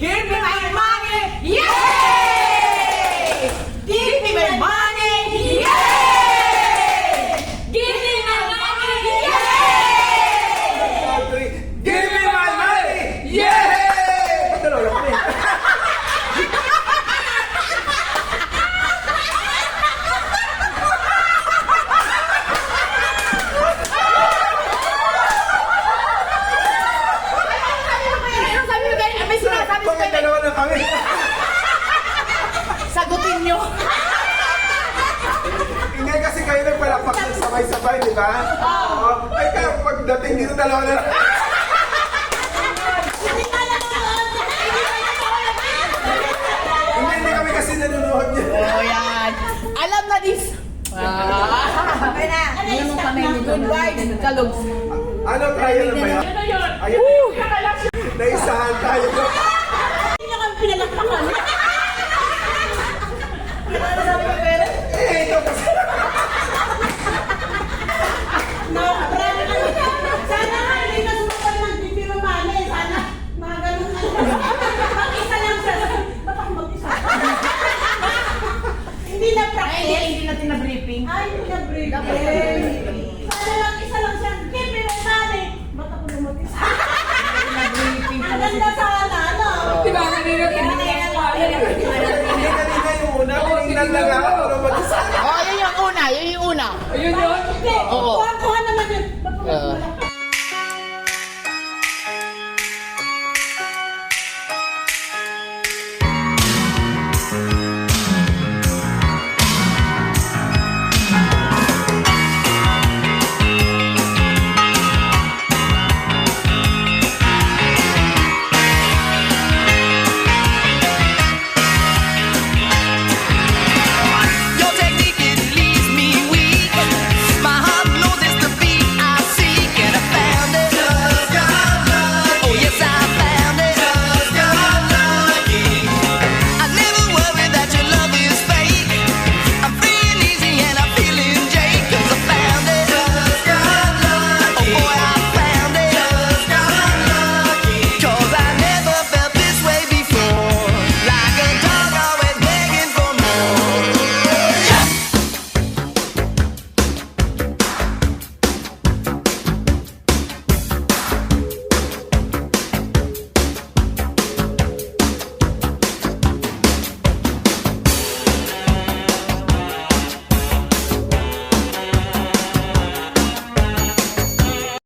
Give me my money! Yay! Give me my money! Yay! Give me my money! Yay! Give me my money! Yay! Dalawa lang kami. Bakit dalawa lang kami? Sagutin nyo! Hindi kasi kayo nagpalakpak ng sabay-sabay, di ba? Oo. Ay, kaya pagdating dito dalawa na lang. Hindi kami kasi nanonood niya. Oh, yan. Alam na this. Okay na. Ano mo kamay ni Good vibes, kalugs. Ano, trial na ba yan? Ano yun? Ayun. Naisahan tayo. Hindi nyo kami pinalakpakan. Ito kasi. Sana nga, hindi na sumapal ng pipi mamali. Sana, mga ganun na. Mag-isa lang siya. Ba't ako mag-isa? Hindi na practice. Hindi natin na-briefing. Ay, hindi na briefing. Sana lang, isa lang siya. Pipi mamali. Ba't ako na mag-isa? Na-briefing Ang ganda sana, ano? Diba, kanina Hindi kanina yung una. Tinignan lang ako. Pero mag-isa. Oh, yun yung una. Yun yung una. Hindi. Oo. Kuha naman yun. Ba't ako mag-isa?